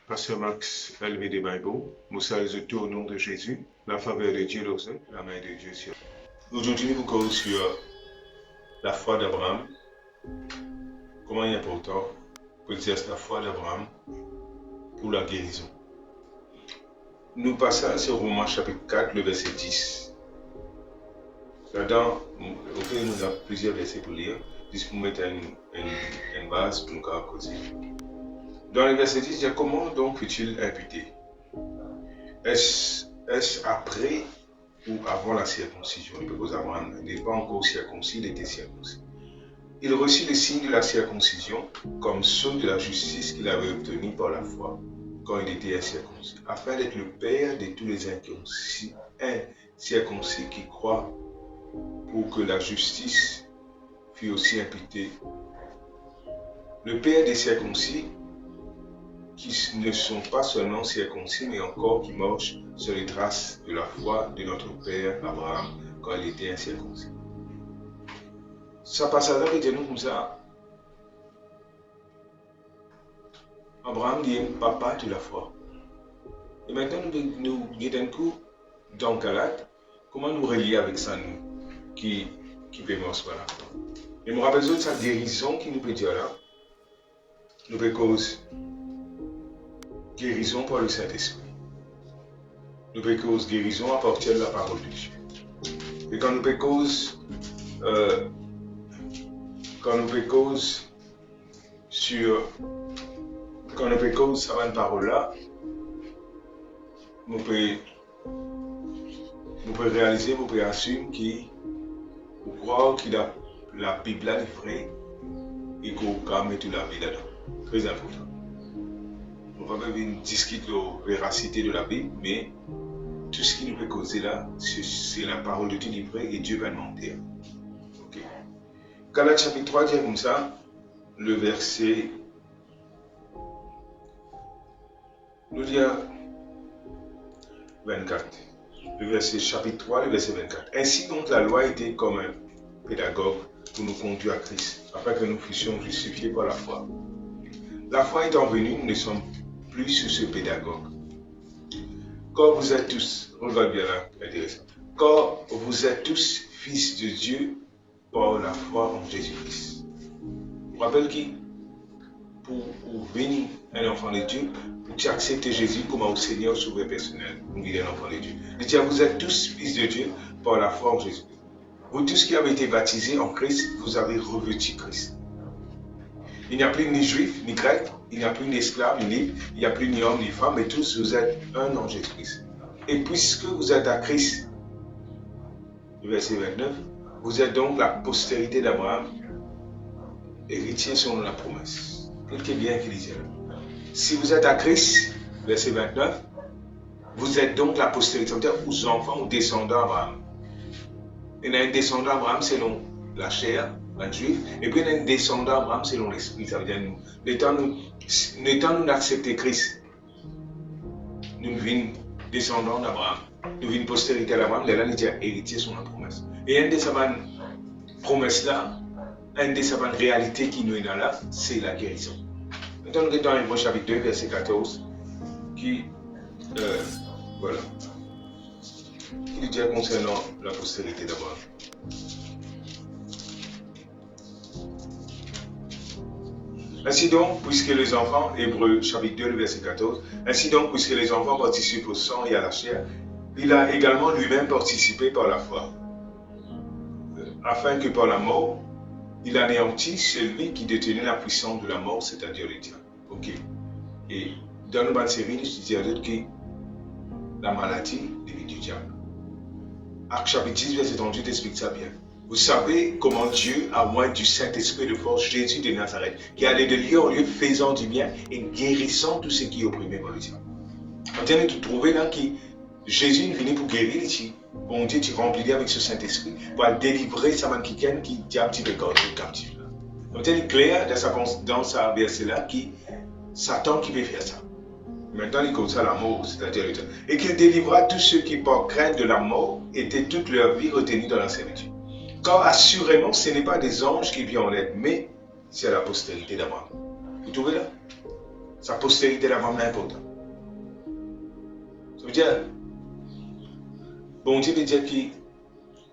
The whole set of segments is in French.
Pasteur Max LVD Bible, Moussa les au nom de Jésus, la faveur de Dieu leur œuvre, la main de Dieu sur. Aujourd'hui, nous causons sur la foi d'Abraham. Comment il est important pour exercer la foi d'Abraham pour la guérison. Nous passons sur Romains chapitre 4, le verset 10. Là-dedans, nous avons plusieurs versets pour lire, juste pour mettre une base pour nous causer. Dans le verset 10, il y a comment donc fut-il imputé? Est-ce après ou avant la circoncision? Parce qu'Abraham n'est pas encore circoncis, il était circoncis. Il reçut le signe de la circoncision comme somme de la justice qu'il avait obtenue par la foi quand il était incirconcis, afin d'être le père de tous les incirconcis qui croient, pour que la justice fût aussi imputée. Le père des circoncis qui ne sont pas seulement circoncis, mais encore qui marchent sur les traces de la foi de notre père Abraham quand il était incirconcis. Ça passe à là que nous comme ça. Abraham dit papa de la foi. Et maintenant nous guidons un coup dans Galate, comment nous relier avec ça nous qui peut marcher là. Et je me rappelle de sa guérison qui nous peut dire là. Nous peut cause guérison par le Saint-Esprit. Nous peut cause guérison à partir de la parole de Dieu. Et quand nous peut cause sur cette parole-là, nous pouvons réaliser, nous pouvons assumer qu'on croit que la Bible est vraie et qu'on peut mettre la vie là-dedans. Très important. On va même discuter de la véracité de la Bible, mais tout ce qui nous peut causer là, c'est la parole de Dieu vraie et Dieu va mentir. Okay. Galates chapitre 3 dit comme ça, le verset, nous dit 24. Le verset chapitre 3, le verset 24. Ainsi donc la loi était comme un pédagogue pour nous conduire à Christ, afin que nous fussions justifiés par la foi. La foi étant venue, nous ne sommes plus sous ce pédagogue. Quand vous êtes tous, regarde bien là, intéressant. Quand vous êtes tous fils de Dieu par la foi en Jésus-Christ. Je vous rappelle qui? Pour venir un enfant de Dieu, pour tu accepter Jésus comme un Seigneur sauveur personnel, pour devenir un enfant de Dieu. Il dit, vous êtes tous fils de Dieu par la foi en Jésus. Vous tous qui avez été baptisés en Christ, vous avez revêtu Christ. Il n'y a plus ni juif, ni grec, il n'y a plus ni esclave, ni libre, il n'y a plus ni homme, ni femme, mais tous vous êtes un en Jésus-Christ. Et puisque vous êtes à Christ, verset 29, vous êtes donc la postérité d'Abraham, héritier selon la promesse. Écoutez bien qu'il disait là. Si vous êtes à Christ, verset 29, vous êtes donc la postérité, c'est-à-dire aux enfants ou descendants d'Abraham. Il y a un descendant d'Abraham selon la chair, un juif, et puis il y a un descendant d'Abraham selon l'esprit. Ça veut dire nous. Le temps nous accepter Christ, nous devenons descendants d'Abraham. Nous devenons postérité d'Abraham, là nous disons héritier sur la promesse. Et une de ces promesses là, une de ces réalités qui nous est là, c'est la guérison. Maintenant nous sommes dans Hébreux chapitre 2, verset 14, qui voilà. Qui dit concernant la postérité d'Abraham. Ainsi donc, puisque les enfants, Hébreux chapitre 2, le verset 14, ainsi donc, puisque les enfants participent au sang et à la chair, il a également lui-même participé par la foi, afin que par la mort, il anéantisse celui qui détenait la puissance de la mort, c'est-à-dire le diable. Ok. Et dans notre série, nous disons que la maladie devient du diable. Acte chapitre 10, verset 38 explique ça bien. Vous savez comment Dieu a oint du Saint-Esprit de force Jésus de Nazareth, qui allait de lieu en lieu faisant du bien et guérissant tout ce qui est opprimé par le diable. On tient de trouver là que Jésus est venu pour guérir les gens. Bon Dieu, tu remplis avec ce Saint-Esprit pour délivrer sa main qui diable qui veut garder captif. On tient clair dans sa verset là que Satan qui veut faire ça. Maintenant, il cause la mort, c'est-à-dire le temps. Et qu'il délivra tous ceux qui, par crainte de la mort, étaient toute leur vie retenus dans la servitude. Car assurément, ce n'est pas des anges qui viennent en aide, mais c'est la postérité d'Abraham. Vous trouvez là? sa postérité d'Abraham est importante. Ça veut dire, bon Dieu veut dire que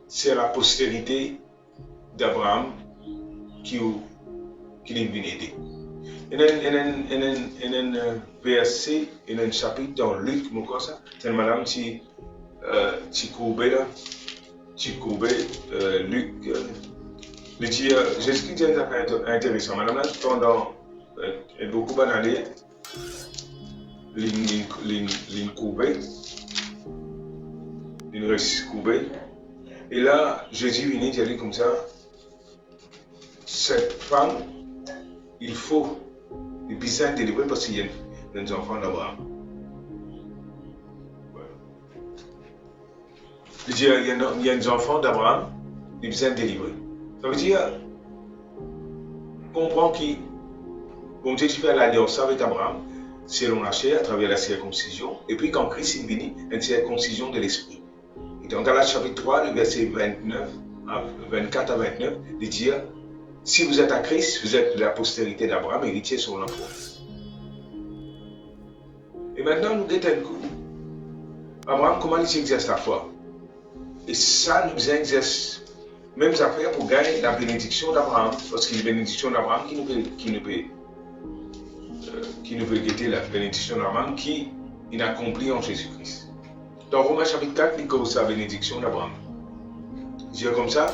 c'est la postérité d'Abraham qui est venu aider. Il y a un verset, il y a un chapitre dans Luc, c'est madame qui courbait là, Luc, Jésus-Christ dit un affaire intéressant. Madame là, pendant beaucoup d'années, l'une courbée, l'une reste courbée. Et là, Jésus vient dire comme ça, cette femme, il faut les besoin délivrer parce qu'il y a des enfants d'Abraham. Il y a des enfants d'Abraham, ils besoin délivrer. Ça veut dire, comprends que bon Dieu fait l'alliance avec Abraham, selon la chair, à travers la circoncision, et puis quand Christ est venu, une circoncision de l'esprit. Et dans Galates chapitre 3, le verset 24 à 29, il dit, si vous êtes à Christ, vous êtes de la postérité d'Abraham, héritier sur l'emploi. Et maintenant, nous détendons le coup. Abraham, comment il exerce la foi? Et ça nous exerce même affaire pour gagner la bénédiction d'Abraham, parce que la bénédiction d'Abraham qui nous peut guetter la bénédiction d'Abraham qui il a accompli en Jésus-Christ. Dans Romains chapitre 4, il cause la bénédiction d'Abraham. Je dis comme ça,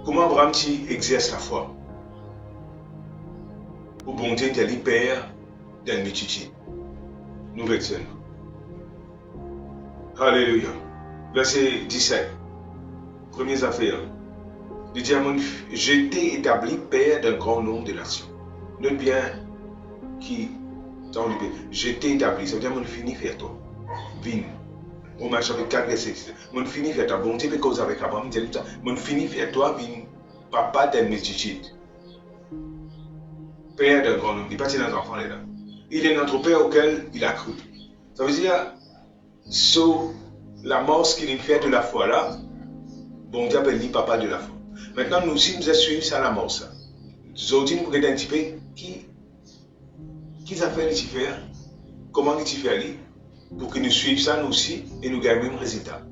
comment Abraham exerce la foi? Pour bonté de l'hyper d'un multitude. Nous retenons. Alléluia. Verset 17. Première affaire. Il dit, je t'ai établi père d'un grand nombre de nations. Note bien qui dans le pays. Je t'ai établi. Ça veut dire, mon fini faire toi. Vine. Romains chapitre 4, verset 17. Mon fini faire toi. Bonté, mais cause avec Abraham, il dit, mon fini faire toi, vine, papa d'une multitude. Père d'un grand nombre. Il n'est pas dans enfants là. Il est notre père auquel il a cru. Ça veut dire, sur la mort qu'il fait de la foi là, bon Dieu appelle lui papa de la foi. Maintenant, nous aussi, nous allons suivre ça la mort. Ça. Aujourd'hui, nous regardons un petit peu qui a fait les faire, comment il fait lui, pour que nous suivions ça nous aussi et nous gagnons le même résultat.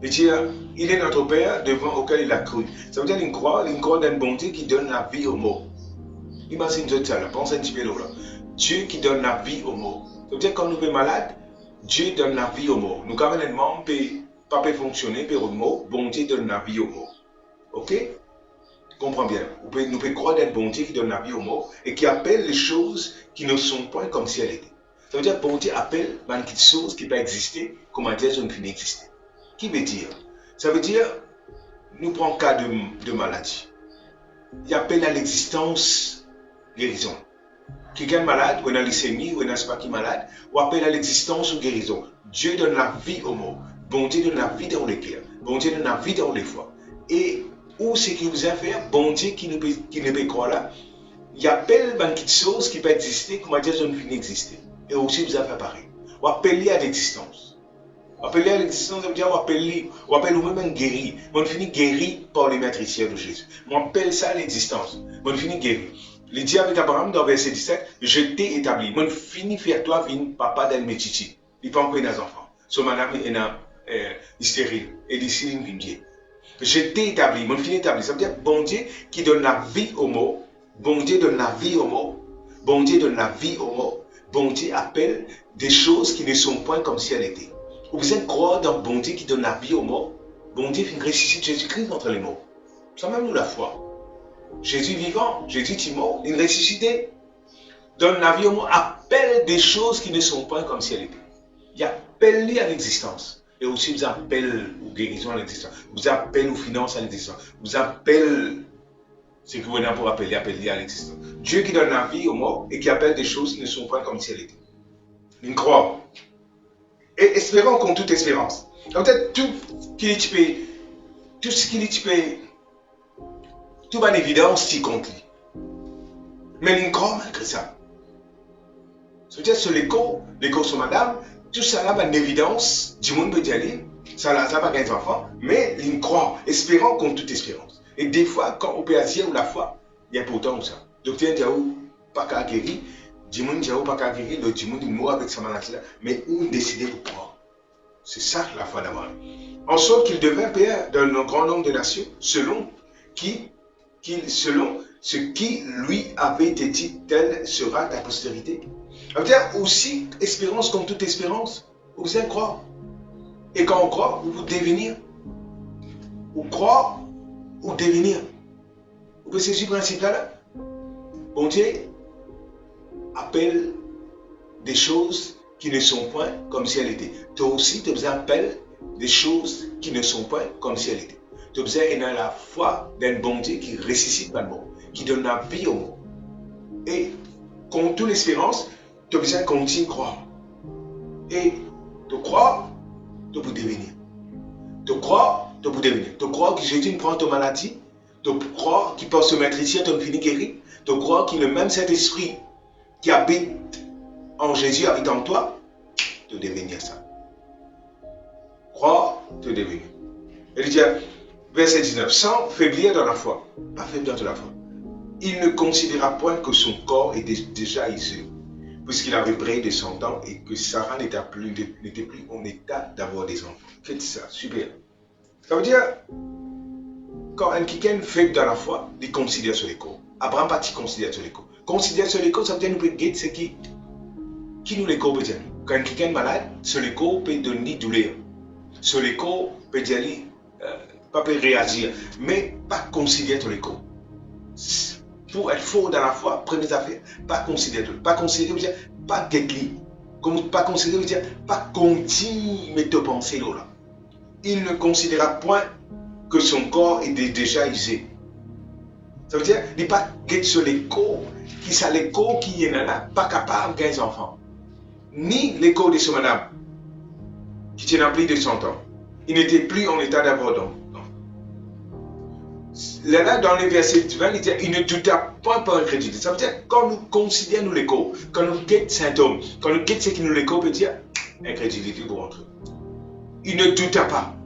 Il est notre Père devant auquel il a cru. Ça veut dire qu'il croit d'une bonté qui donne la vie aux morts. Imagine ça, là, pense un petit peu là. Dieu qui donne la vie aux morts. Ça veut dire que quand nous sommes malades, Dieu donne la vie aux morts. Nous, quand même, on ne peut pas fonctionner, mais aux morts, bon Dieu donne la vie aux morts. Ok? Comprends bien. Nous pouvons croire d'une bonté qui donne la vie aux morts et qui appelle les choses qui ne sont pas comme si elles étaient. Ça veut dire que bon Dieu appelle une petite chose qui peut exister, comment dire, ça ne peut exister. Qui veut dire? Ça veut dire, nous prenons cas de maladie. Il appelle à l'existence guérison. Quelqu'un malade, ou une leucémie, ou une asthmatique malade, ou appelle à l'existence ou guérison. Dieu donne la vie aux morts. Bon Dieu donne la vie dans les cœurs. Bon Dieu donne la vie dans les foi. Et où c'est qu'il vous a fait, bon Dieu qui ne peut croire là, il appelle une petite chose qui peut exister, comment dire, ça ne finit exister. Et aussi vous a fait pareil. Ou appelle à l'existence. Appeler à l'existence, ça veut dire ou appelle vous-même guéri. On finit guéri par les matriciels de Jésus. On appelle ça l'existence. On finit guéri. Il dit avec Abraham dans verset 17, je t'ai établi. On finit faire toi, papa d'un métiti. Il pas encore des enfants. So madame est stérile. Et d'ici, il vient. Je t'ai établi. On finit établi. Ça veut dire bon Dieu qui donne la vie aux morts. Bon Dieu donne la vie aux morts. Bon Dieu donne la vie aux morts. Bon Dieu appelle des choses qui ne sont point comme si elles étaient. Vous êtes croire dans bon Dieu qui donne la vie aux morts. Bon Dieu fait ressusciter Jésus-Christ entre les morts. Ça même nous la foi. Jésus vivant, Jésus mort, il ressuscité, donne la vie aux morts, appelle des choses qui ne sont pas comme si elles étaient. Il appelle à l'existence. Et aussi vous appelle aux guérisons à l'existence. Vous appelle aux finances à l'existence. Vous appelle ce que vous avez pour appeler à l'existence. Dieu qui donne la vie aux morts et qui appelle des choses qui ne sont pas comme si elles étaient. Une croix. Et espérons contre toute espérance. Peut-être tout ce qui est tout en évidence qui compte. Mais une croix malgré ça. C'est-à-dire sur l'écho sur madame, tout ça là en évidence, du monde peut y aller, ça n'a pas qu'un enfant, mais une croix, espérant contre toute espérance. Et des fois, quand on peut agir ou la foi, il y a pourtant ça. Docteur Diaou, pas qu'à guérir, Dimoun Diaou pas qu'à guérir, le Dimoun il mourra avec sa maladie là, mais où il décidait de croire. C'est ça la foi d'Abraham. En sorte qu'il devint père d'un grand nombre de nations, selon ce qui lui avait été dit, telle sera ta postérité. Ça veut dire aussi, espérance comme toute espérance, vous allez croire. Et quand on croit, vous devenir. Ou croire, ou devenir. Vous pouvez saisir ce principe-là. Bon Dieu appelle des choses qui ne sont point comme si elles étaient. Toi aussi, tu appelles des choses qui ne sont point comme si elles étaient. Tu as la foi d'un bon Dieu qui ressuscite par le mort, qui donne la vie au mort. Et comme toute l'espérance, tu as besoin de continuer à croire. Et tu crois, tu peux devenir. Tu crois, tu peux devenir. Tu crois que Jésus prend ta maladie. Tu crois qu'il peut se mettre ici, tu finis guéri. Tu crois qu'il est le même Saint-Esprit qui habite en Jésus, habite en toi. Tu devenir ça. Croire, tu devenir. Et il dit, verset 19, sans faiblir dans la foi. Pas faiblir dans la foi. Il ne considéra point que son corps était déjà issu, puisqu'il avait près de 100 ans et que Sarah n'était plus en état d'avoir des enfants. C'est ça, super. Ça veut dire, quand un quelqu'un faible dans la foi, il considère sur les corps. Abraham pas considère sur les corps. Considère sur les corps, ça veut dire nous peut guetter ce qui nous les corps peut dire. Quand quelqu'un est malade, sur les corps peut donner douleur. Sur les corps peut dire, pas peut réagir, mais pas considérer sur les corps. Pour être fort dans la foi, première affaire, pas considérer. Pas considérer veut dire pas guetter. Comme pas considérer veut dire pas continuer de penser là. Il ne considéra point que son corps était déjà usé. Ça veut dire il n'est pas guetter sur les corps, qui sont les corps qui est là, pas capable de 15 enfants. Ni les corps de ce madame, qui tient plus de 100 ans. Il n'était plus en état d'avoir d'enfants. Là, dans le verset 20, il dit, il ne douta point par incrédulité. Ça veut dire, quand nous considérons les corps, quand nous guettons symptômes, quand nous guettons ce qui nous les corps, peut dire, incrédulité pour entrer. Il ne douta pas.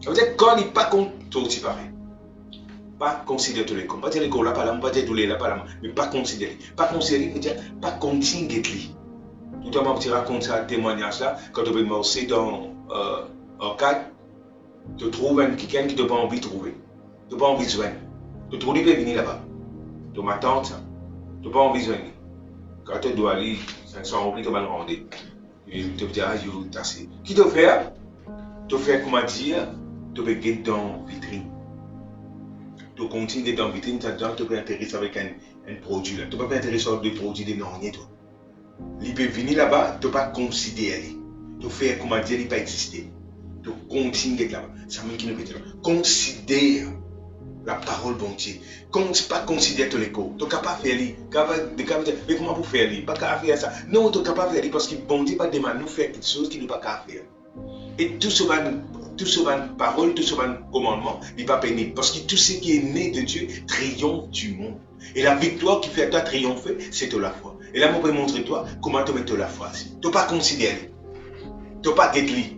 Ça veut dire, quand il n'est pas contre, tout aussi pareil. Pas considérer tous les corps. Pas dire les corps là, pas là, pas dire tous les là, pas là, mais pas considérer. Pas considérer, veut dire, pas continuer guetter. Tout à l'heure, tu racontes ça, témoignage là, quand tu vas marcher dans un cadre, tu trouves quelqu'un qui n'a pas envie de trouver. Tu n'as pas envie de joindre. Tu trouves qu'il peut venir là-bas. Tu m'attends ça. Tu n'as pas envie de joindre. Quand tu dois aller, 500 euros, tu vas le rendre. Et tu te dis, ah, je vais tasser. Qui te fait? Tu fais, comment dire, tu peux gagner dans la vitrine. Tu continues dans la vitrine, tu peux intéresser avec un produit. Tu peux pas intéresser avec des produits de non, toi. Il peut venir là-bas, tu ne peux pas considérer. Tu fais, comment dire, il ne peut pas exister. Tu continues là-bas. Ça veut dire que considère la parole bon Dieu. Pas considérer tous les corps. Tu n'es capable de faire ça. Mais comment vous faire ça? Pas capable de faire ça. Non, tu n'es capable de faire ça parce que bon Dieu va demander nous faire quelque chose qu'il n'est pas capable de faire. Et tout ce parole, tout ce commandement, il va bénir. Parce que tout ce qui est né de Dieu triomphe du monde. Et la victoire qui fait toi triompher, c'est de la foi. Et là, je peux montrer toi comment tu mets de la foi. Tu n'es pas considéré. Tu n'es pas guetté.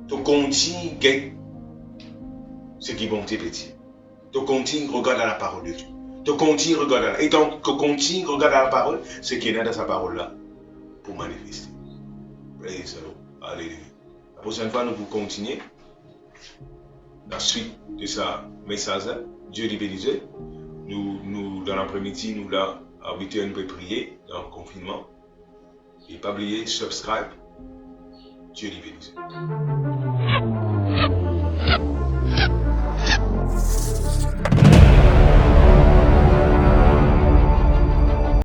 Tu continues guetter ce qui est bon Dieu petit. Tu continues regarder la parole de Dieu. Tu continues regarder. Et donc, tu continues regarder la parole, ce qui est né dans sa parole là, pour manifester. Praise the Lord. Alléluia. La prochaine fois, nous vous continuer la suite de ce message là. Dieu les bénisse. Nous, dans l'après-midi, nous là, à 8h, nous pouvons prier dans le confinement. Et pas oublier, subscribe. Dieu les bénisse.